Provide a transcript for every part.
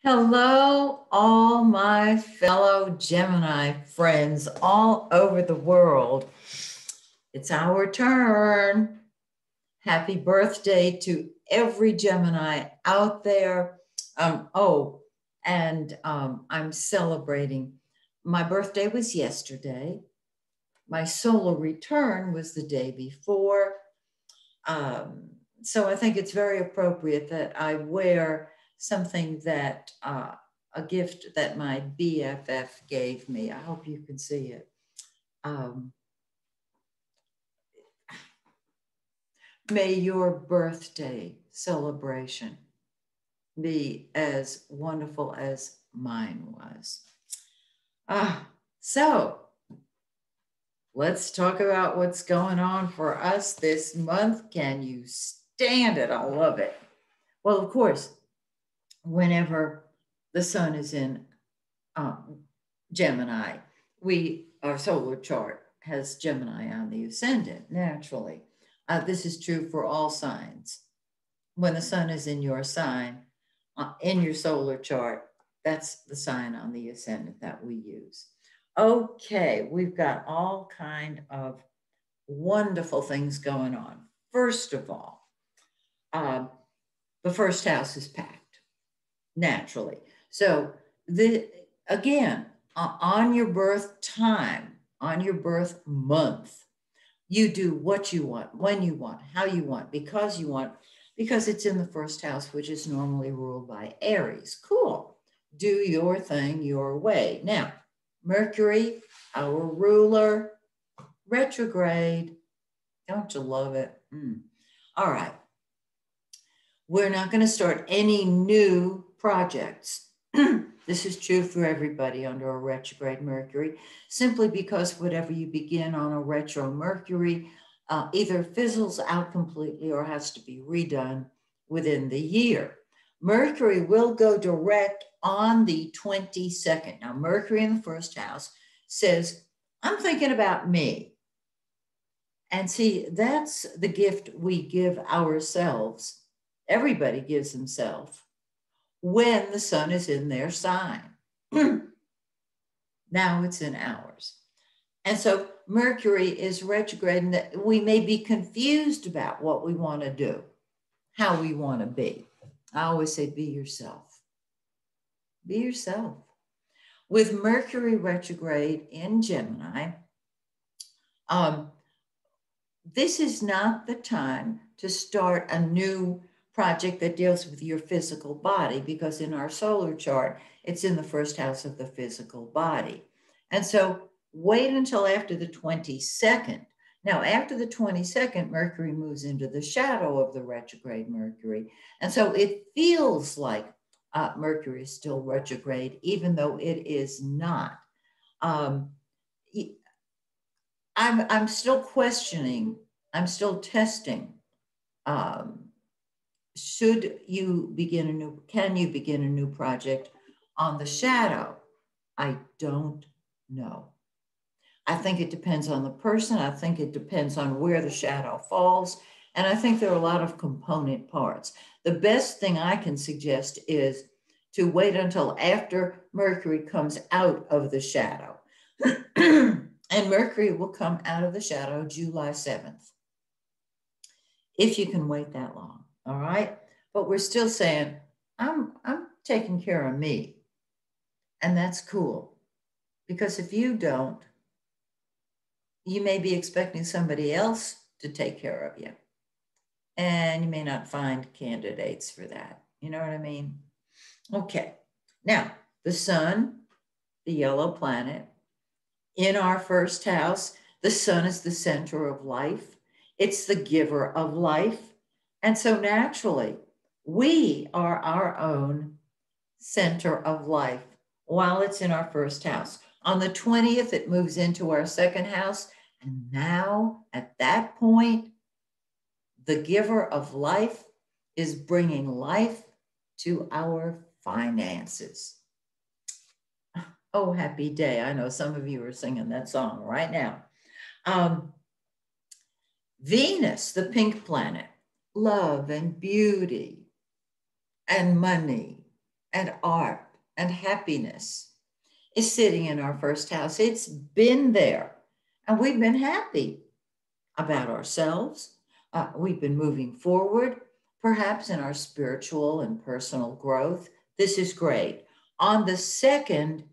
Hello, all my fellow Gemini friends all over the world. It's our turn. Happy birthday to every Gemini out there. I'm celebrating. My birthday was yesterday. My solar return was the day before. So I think it's very appropriate that I wear something that a gift that my BFF gave me. I hope you can see it. Um, May your birthday celebration be as wonderful as mine was. So let's talk about what's going on for us this month. Can you stand it? I love it. Well, of course, whenever the sun is in Gemini, our solar chart has Gemini on the ascendant naturally. This is true for all signs. When the sun is in your sign, in your solar chart, that's the sign on the ascendant that we use. Okay, we've got all kind of wonderful things going on. First of all, the first house is packed naturally. So again, on your birth time, on your birth month, you do what you want, when you want, how you want, because you want, because it's in the first house, which is normally ruled by Aries. Cool. Do your thing your way. Now, Mercury, our ruler, retrograde. Don't you love it? All right. We're not going to start any new projects. This is true for everybody under a retrograde Mercury, simply because whatever you begin on a retro Mercury either fizzles out completely or has to be redone within the year. Mercury will go direct on the 22nd. Now, Mercury in the first house says, I'm thinking about me. And see, that's the gift we give ourselves. Everybody gives himself when the sun is in their sign. Now it's in ours. And so Mercury is retrograde, and that we may be confused about what we want to do, how we want to be. I always say, be yourself. Be yourself. With Mercury retrograde in Gemini, this is not the time to start a new project that deals with your physical body, because in our solar chart, it's in the first house of the physical body. And so wait until after the 22nd. Now, after the 22nd, Mercury moves into the shadow of the retrograde Mercury. And so it feels like Mercury is still retrograde, even though it is not. I'm still questioning, I'm still testing. Can you begin a new project on the shadow? I don't know. I think it depends on the person. I think it depends on where the shadow falls. And I think there are a lot of component parts. The best thing I can suggest is to wait until after Mercury comes out of the shadow. And Mercury will come out of the shadow July 7th. If you can wait that long, all right? But we're still saying, I'm taking care of me. And that's cool. Because if you don't, you may be expecting somebody else to take care of you. And you may not find candidates for that. You know what I mean? Okay. Now, the sun, the yellow planet, in our first house, the sun is the center of life. It's the giver of life. And so naturally, we are our own center of life while it's in our first house. On the 20th, it moves into our second house. And now, at that point, the giver of life is bringing life to our finances. Oh, happy day. I know some of you are singing that song right now. Venus, the pink planet, love and beauty and money and art and happiness is sitting in our first house. It's been there, and we've been happy about ourselves. We've been moving forward, perhaps in our spiritual and personal growth. This is great. On the second,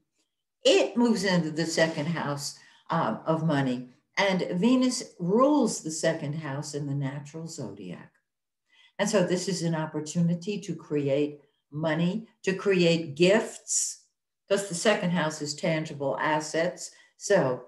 it moves into the second house of money, and Venus rules the second house in the natural zodiac. And so this is an opportunity to create money, to create gifts, because the second house is tangible assets. So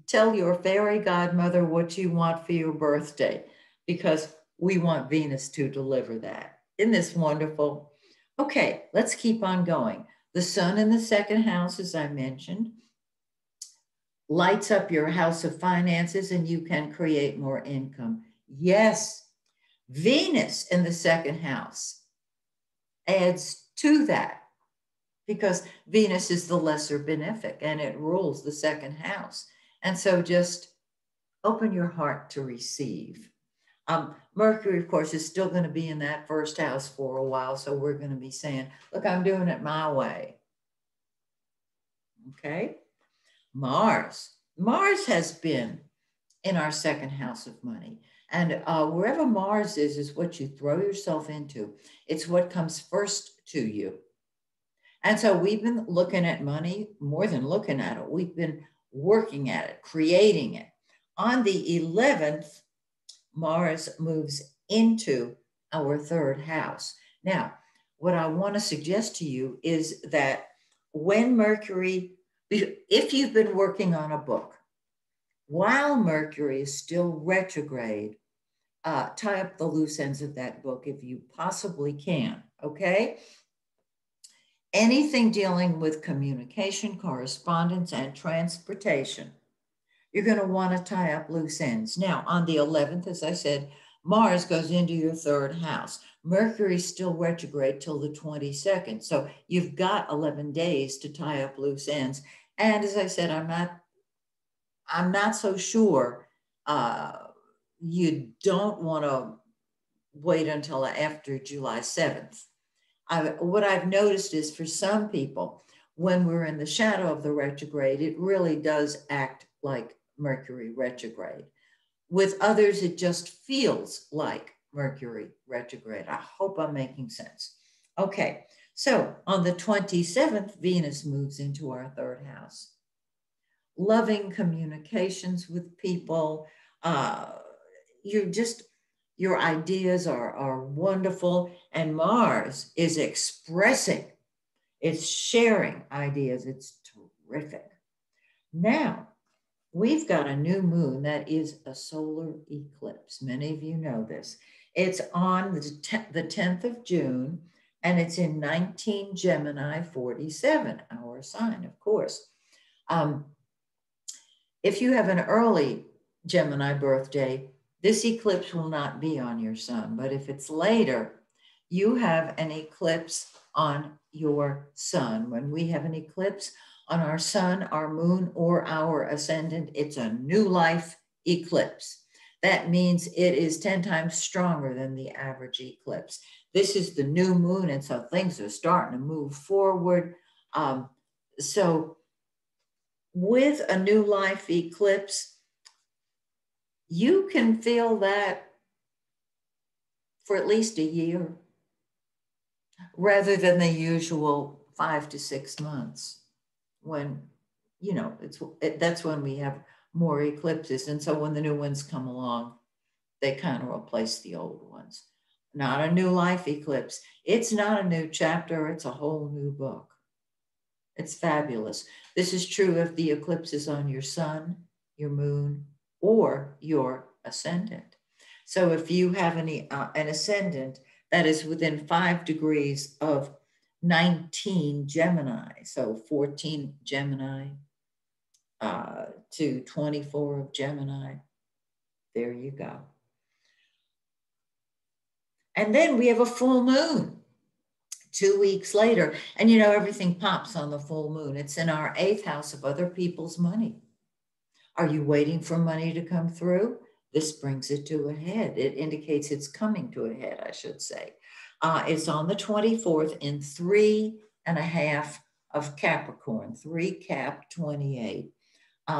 tell your fairy godmother what you want for your birthday, because we want Venus to deliver that. Isn't this wonderful? Okay, let's keep on going. The sun in the second house, as I mentioned, lights up your house of finances and you can create more income. Yes, Venus in the second house adds to that because Venus is the lesser benefic and it rules the second house. And so just open your heart to receive. Mercury, of course, is still going to be in that first house for a while. So we're going to be saying, look, I'm doing it my way. Okay. Mars. Mars has been in our second house of money. And wherever Mars is what you throw yourself into. It's what comes first to you. And so we've been looking at money, more than looking at it. We've been working at it, creating it. On the 11th, Mars moves into our third house. Now, what I want to suggest to you is that when Mercury, if you've been working on a book, while Mercury is still retrograde, tie up the loose ends of that book if you possibly can, okay? Anything dealing with communication, correspondence, and transportation, you're going to want to tie up loose ends. Now, on the 11th, as I said, Mars goes into your third house. Mercury's still retrograde till the 22nd. So you've got 11 days to tie up loose ends. And as I said, I'm not so sure you don't want to wait until after July 7th. What I've noticed is for some people, when we're in the shadow of the retrograde, it really does act like Mercury retrograde. With others, it just feels like Mercury retrograde. I hope I'm making sense. Okay, so on the 27th, Venus moves into our third house. Loving communications with people. Your ideas are wonderful. And Mars is expressing, it's sharing ideas. It's terrific. Now, we've got a new moon that is a solar eclipse. Many of you know this. It's on the 10th of June, and it's in 19 Gemini 47, our sign, of course. If you have an early Gemini birthday, this eclipse will not be on your sun. But if it's later, you have an eclipse on your sun. When we have an eclipse on our sun, our moon, or our ascendant, it's a new life eclipse. That means it is 10 times stronger than the average eclipse. This is the new moon, and so things are starting to move forward. So with a new life eclipse, you can feel that for at least a year rather than the usual 5 to 6 months when, that's when we have more eclipses. And so when the new ones come along, they kind of replace the old ones. Not a new life eclipse. It's not a new chapter. It's a whole new book. It's fabulous. This is true if the eclipse is on your sun, your moon, or your ascendant. So if you have an ascendant that is within 5 degrees of 19 Gemini, so 14 Gemini to 24 of Gemini, there you go. And then we have a full moon 2 weeks later. And everything pops on the full moon. It's in our 8th house of other people's money. Are you waiting for money to come through? This brings it to a head. It indicates it's coming to a head, I should say. It's on the 24th in 3.5 of Capricorn, 3 Cap 28.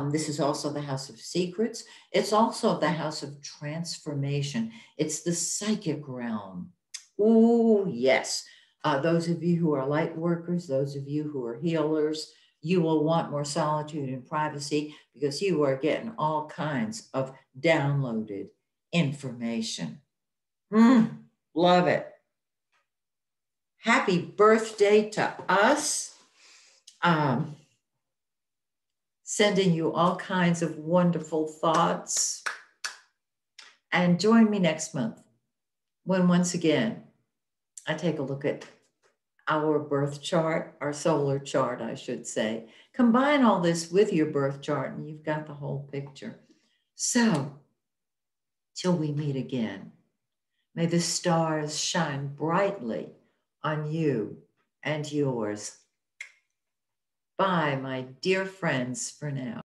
This is also the house of secrets. It's also the house of transformation. It's the psychic realm. Ooh, yes. Those of you who are light workers, those of you who are healers, you will want more solitude and privacy because you are getting all kinds of downloaded information. Love it. Happy birthday to us. Sending you all kinds of wonderful thoughts. And join me next month when once again I take a look at our birth chart, our solar chart, I should say. Combine all this with your birth chart and you've got the whole picture. So, till we meet again, may the stars shine brightly on you and yours. Bye, my dear friends, for now.